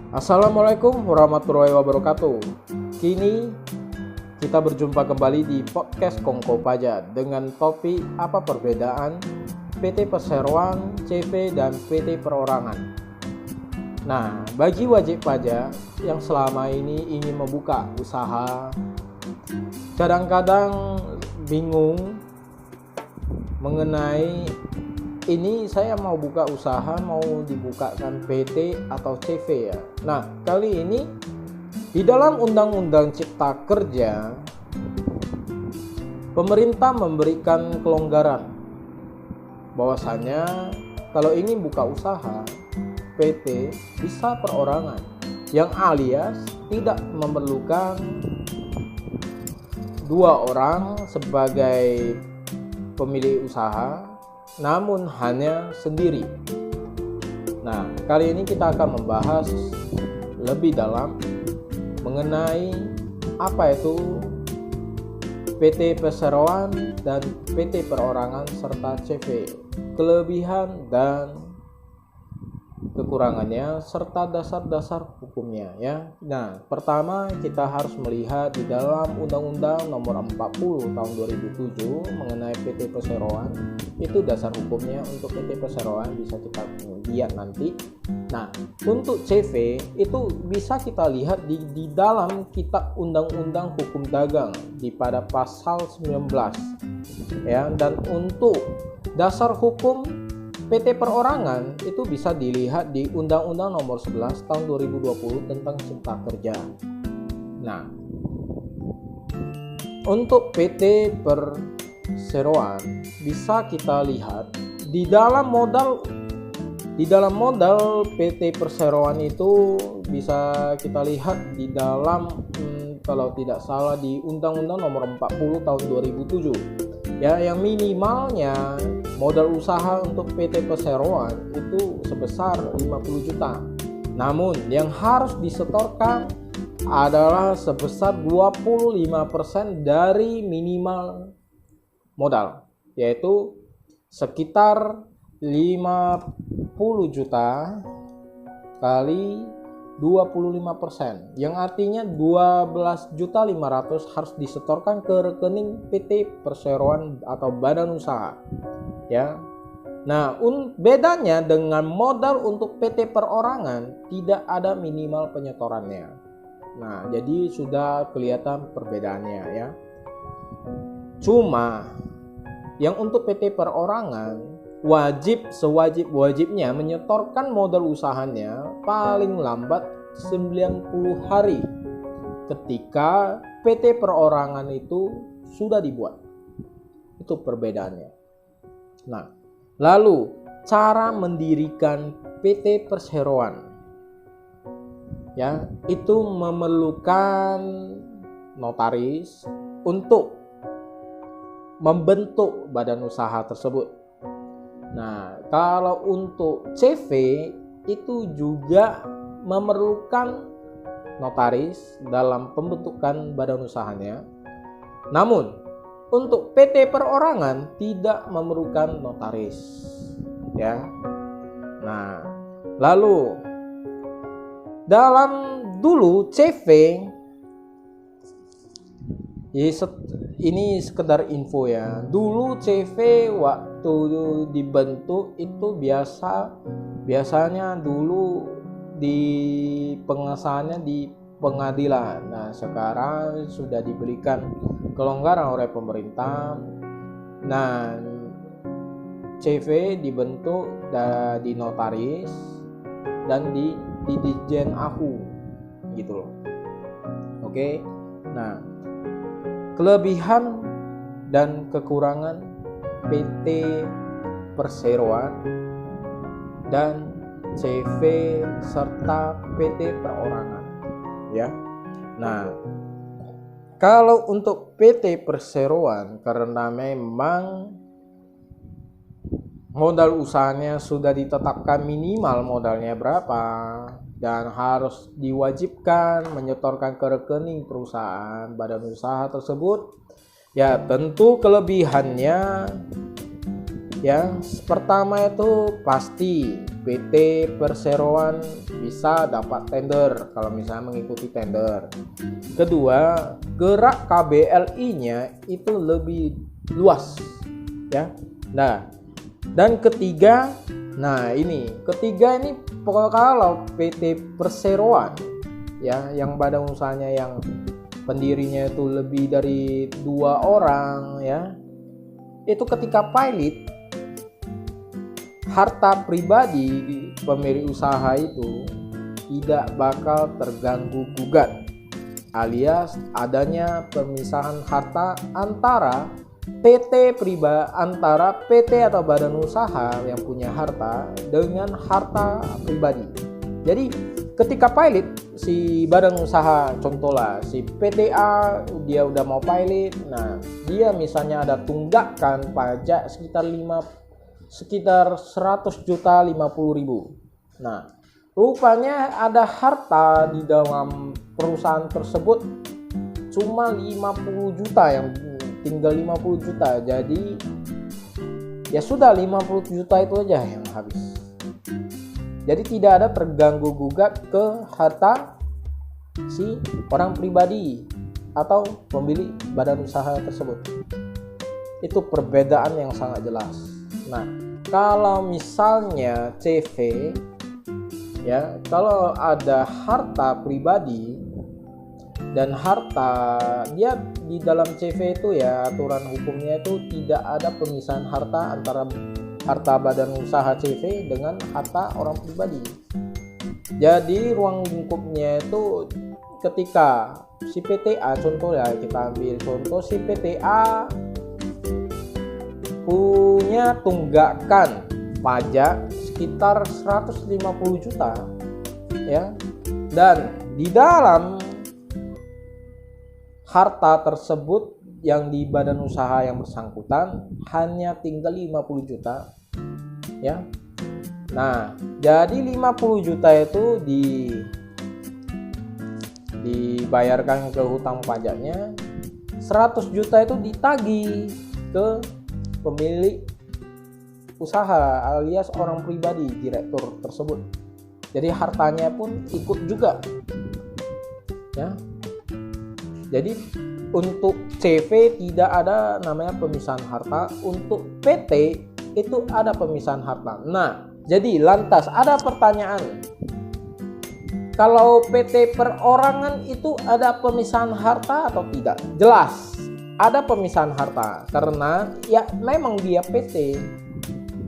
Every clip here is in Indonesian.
Assalamualaikum warahmatullahi wabarakatuh. Kini kita berjumpa kembali di podcast Kongko Pajak dengan topik apa perbedaan PT Perseroan, CV, dan PT Perorangan. Nah, bagi wajib pajak yang selama ini ingin membuka usaha, kadang-kadang bingung mengenai ini saya mau buka usaha, mau dibukakan PT atau CV ya. Nah, kali ini di dalam Undang-Undang Cipta Kerja, pemerintah memberikan kelonggaran bahwasanya kalau ingin buka usaha, PT bisa perorangan, yang alias tidak memerlukan dua orang sebagai pemilik usaha, namun hanya sendiri. Nah, kali ini kita akan membahas lebih dalam mengenai apa itu PT Perseroan dan PT Perorangan serta CV, kelebihan dan kekurangannya serta dasar-dasar hukumnya ya. Nah, pertama kita harus melihat di dalam Undang-Undang Nomor 40 Tahun 2007 mengenai PT Perseroan, itu dasar hukumnya. Untuk PT Perseroan bisa kita lihat nanti. Nah, untuk CV itu bisa kita lihat di dalam Kitab Undang-Undang Hukum Dagang di pada pasal 19 ya. Dan untuk dasar hukum PT Perorangan itu bisa dilihat di Undang-Undang Nomor 11 Tahun 2020 tentang Cipta Kerja. Nah, untuk PT Perseroan bisa kita lihat di dalam modal PT Perseroan itu bisa kita lihat di dalam kalau tidak salah di Undang-Undang Nomor 40 Tahun 2007 ya, yang minimalnya modal usaha untuk PT Perseroan itu sebesar 50 juta. Namun yang harus disetorkan adalah sebesar 25% dari minimal modal, yaitu sekitar 50 juta kali 25%, yang artinya 12.500.000 harus disetorkan ke rekening PT Perseroan atau badan usaha ya. Nah, bedanya dengan modal untuk PT Perorangan tidak ada minimal penyetorannya. Nah, jadi sudah kelihatan perbedaannya ya. Cuma yang untuk PT Perorangan sewajib-wajibnya menyetorkan modal usahanya paling lambat 90 hari ketika PT Perorangan itu sudah dibuat. Itu perbedaannya. Nah, lalu cara mendirikan PT Perseroan ya, itu memerlukan notaris untuk membentuk badan usaha tersebut. Nah, kalau untuk CV itu juga memerlukan notaris dalam pembentukan badan usahanya. Namun, untuk PT Perorangan tidak memerlukan notaris ya. Nah, lalu dalam dulu CV ini sekedar info ya. Dulu CV waktu dibentuk itu biasanya dulu di pengesahannya di pengadilan. Nah, sekarang sudah diberikan kelonggaran oleh pemerintah. Nah, CV dibentuk di notaris dan di Ditjen AHU gitu loh. Oke. Nah, kelebihan dan kekurangan PT Perseroan dan CV serta PT Perorangan ya. Nah, kalau untuk PT Perseroan karena memang modal usahanya sudah ditetapkan minimal modalnya berapa dan harus diwajibkan menyetorkan ke rekening perusahaan badan usaha tersebut ya, tentu kelebihannya Yang pertama itu pasti PT Perseroan bisa dapat tender kalau misalnya mengikuti tender. Kedua, gerak KBLI-nya itu lebih luas ya. Nah, dan ketiga, ketiga ini kalau PT Perseroan ya, yang badan usahanya yang pendirinya itu lebih dari 2 orang ya, itu ketika pilot harta pribadi di pemilik usaha itu tidak bakal terganggu gugat, alias adanya pemisahan harta antara PT atau badan usaha yang punya harta dengan harta pribadi. Jadi ketika pilot si badan usaha, contohlah si PTA dia udah mau pilot, nah dia misalnya ada tunggakan pajak sekitar 100 juta 50.000. Nah, rupanya ada harta di dalam perusahaan tersebut cuma 50 juta, yang tinggal 50 juta. Jadi ya sudah 50 juta itu aja yang habis. Jadi tidak ada terganggu gugat ke harta si orang pribadi atau pemilik badan usaha tersebut. Itu perbedaan yang sangat jelas. Nah, kalau misalnya CV ya, kalau ada harta pribadi dan harta dia di dalam CV itu ya, aturan hukumnya itu tidak ada pemisahan harta antara harta badan usaha CV dengan harta orang pribadi. Jadi ruang lingkupnya itu ketika si PTA, contoh ya, kita ambil contoh si PTA punya tunggakan pajak sekitar 150 juta ya, dan di dalam harta tersebut yang di badan usaha yang bersangkutan hanya tinggal 50 juta ya. Nah, jadi 50 juta itu dibayarkan ke hutang pajaknya, 100 juta itu ditagih ke pemilik usaha alias orang pribadi, direktur tersebut. Jadi hartanya pun ikut juga ya. Jadi untuk CV tidak ada namanya pemisahan harta, untuk PT itu ada pemisahan harta. Nah, jadi lantas ada pertanyaan, kalau PT perorangan itu ada pemisahan harta atau tidak? Jelas ada pemisahan harta karena ya memang dia PT.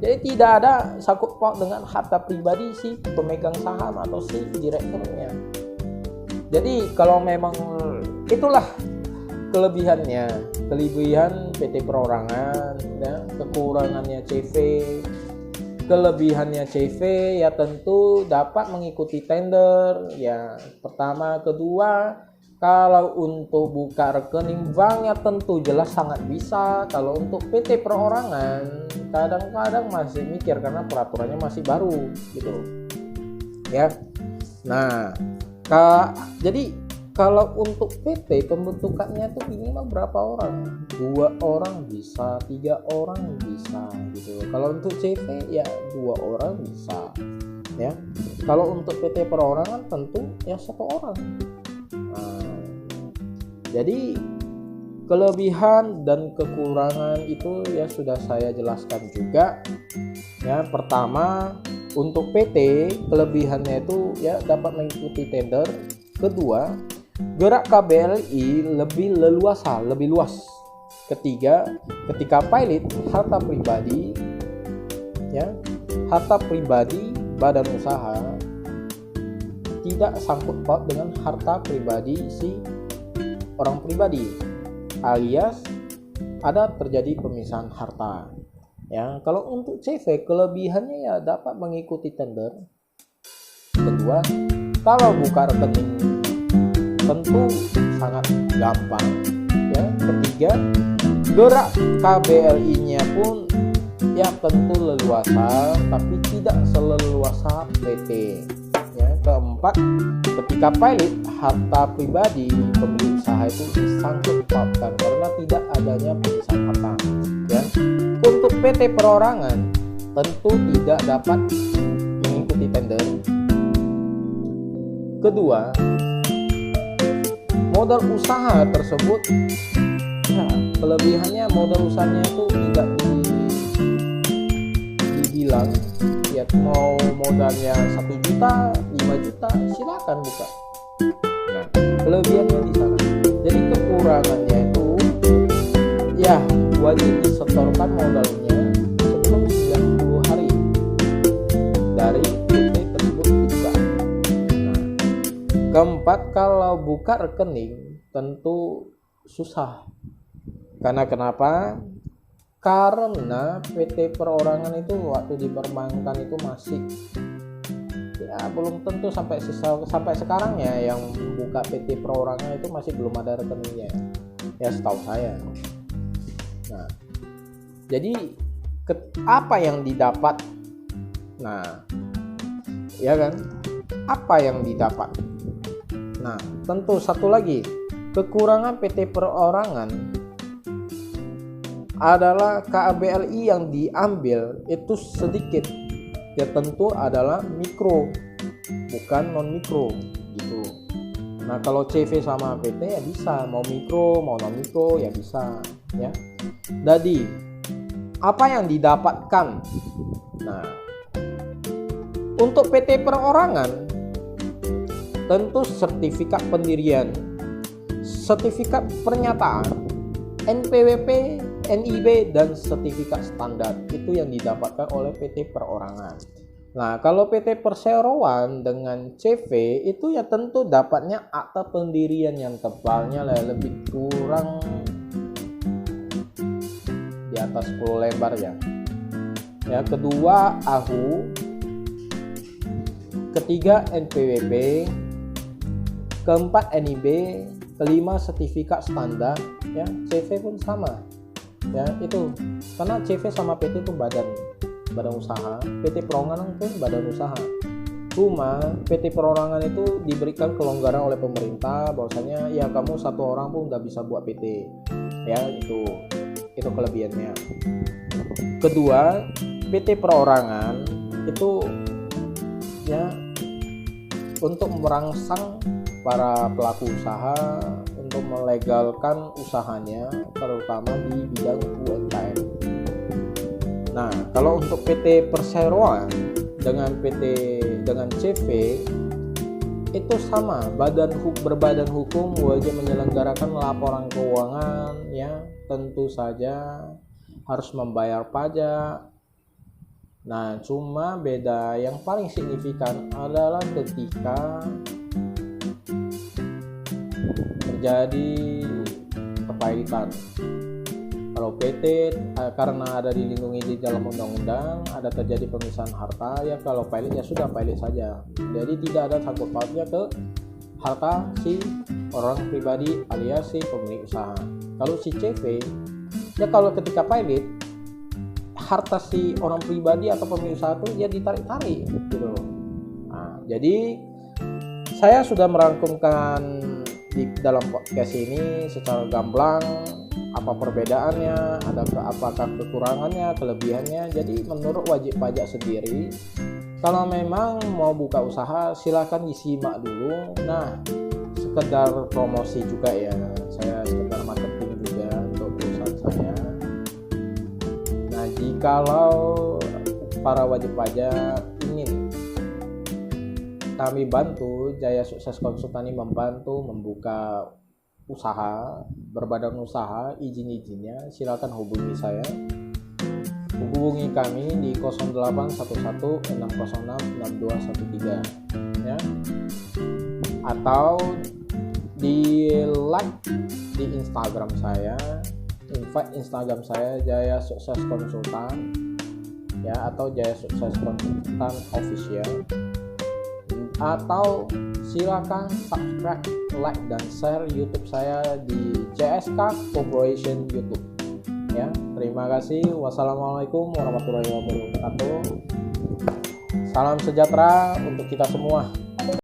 Jadi tidak ada sangkut paut dengan harta pribadi si pemegang saham atau si direkturnya. Jadi kalau memang itulah kelebihan PT perorangan ya, kekurangannya CV. Kelebihannya CV ya tentu dapat mengikuti tender ya, pertama. Kedua, kalau untuk buka rekening bank ya tentu jelas sangat bisa. Kalau untuk PT perorangan kadang-kadang masih mikir karena peraturannya masih baru gitu ya. Nah, jadi kalau untuk PT pembentukannya tuh minimal berapa orang? 2 orang bisa, 3 orang bisa gitu. Kalau untuk CV ya 2 orang bisa ya. Kalau untuk PT perorangan tentu ya 1 orang. Jadi kelebihan dan kekurangan itu ya sudah saya jelaskan juga ya. Pertama, untuk PT kelebihannya itu ya dapat mengikuti tender. Kedua, gerak KBLI lebih leluasa, lebih luas. Ketiga, ketika pilot harta pribadi ya, harta pribadi badan usaha tidak sangkut paut dengan harta pribadi si orang pribadi, alias ada terjadi pemisahan harta ya. Kalau untuk CV kelebihannya ya dapat mengikuti tender. Kedua, kalau buka rekening tentu sangat gampang ya. Ketiga, gerak KBLI-nya pun ya tentu leluasa, tapi tidak seleluasa PT ya. Keempat, ketika pilot harta pribadi pemilik usaha itu disangkut pautkan karena tidak adanya pemisahan harta ya. Untuk PT perorangan tentu tidak dapat mengikuti tender. Kedua, modal usaha tersebut, ya, kelebihannya modal usahanya itu tidak dibilang ya, mau modalnya 1 juta, 5 juta, silakan buka. Nah, kelebihannya di sana. Jadi kekurangannya itu ya wajib disetorkan modalnya sebelum 90 hari dari PT tersebut dibuka. Nah, keempat, kalau buka rekening tentu susah. Karena kenapa? Karena PT perorangan itu waktu diperbankan itu masih ya belum tentu sampai sekarang ya, yang buka PT perorangan itu masih belum ada rekeningnya ya, setahu saya. Nah, jadi apa yang didapat? Nah, ya kan, apa yang didapat? Nah, tentu satu lagi kekurangan PT perorangan adalah KABLI yang diambil itu sedikit, ya tentu adalah mikro, bukan non mikro gitu. Nah, kalau CV sama PT ya bisa, mau mikro mau non mikro ya bisa ya. Jadi apa yang didapatkan? Nah, untuk PT perorangan tentu sertifikat pendirian, sertifikat pernyataan, NPWP, NIB, dan sertifikat standar itu yang didapatkan oleh PT perorangan. Nah, kalau PT perseroan dengan CV itu ya tentu dapatnya akta pendirian yang tebalnya lebih kurang di atas 10 lembar ya. Ya, kedua AHU, ketiga NPWP, keempat NIB, kelima sertifikat standar ya. CV pun sama ya, itu karena CV sama PT itu badan usaha, PT perorangan pun badan usaha. Cuma PT perorangan itu diberikan kelonggaran oleh pemerintah bahwasanya ya kamu satu orang pun nggak bisa buat PT ya, itu kelebihannya. Kedua, PT perorangan itu ya untuk merangsang para pelaku usaha untuk melegalkan usahanya, terutama di bidang UMKM. Nah, kalau untuk PT perseroan dengan CV itu sama, berbadan hukum wajib menyelenggarakan laporan keuangan ya, tentu saja harus membayar pajak. Nah, cuma beda yang paling signifikan adalah ketika terjadi kepailitan. Kalau PT karena ada dilindungi di dalam undang-undang, ada terjadi pemisahan harta ya, kalau pailit ya sudah pailit saja. Jadi tidak ada sangkut pautnya ke harta si orang pribadi alias si pemilik usaha. Kalau si CV ya, kalau ketika pailit harta si orang pribadi atau pemilik usaha itu ya ditarik-tarik gitu. Nah, jadi saya sudah merangkumkan di dalam podcast ini secara gamblang apa perbedaannya, apakah kekurangannya, kelebihannya. Jadi menurut wajib pajak sendiri, kalau memang mau buka usaha silahkan disimak dulu. Nah, sekedar promosi juga ya, saya sekedar marketing juga untuk perusahaan saya. Nah, jikalau para wajib pajak ingin kami bantu, Jaya Sukses Konsultani membantu membuka usaha, berbadan usaha, izin-izinnya, silakan hubungi saya. Hubungi kami di 081160661213 ya. Atau di like di Instagram saya, invite Instagram saya Jaya Sukses Konsultan ya, atau Jaya Sukses Konsultan Official. Atau silakan subscribe, like, dan share YouTube saya di CSK Corporation YouTube ya. Terima kasih. Wassalamualaikum warahmatullahi wabarakatuh. Salam sejahtera untuk kita semua.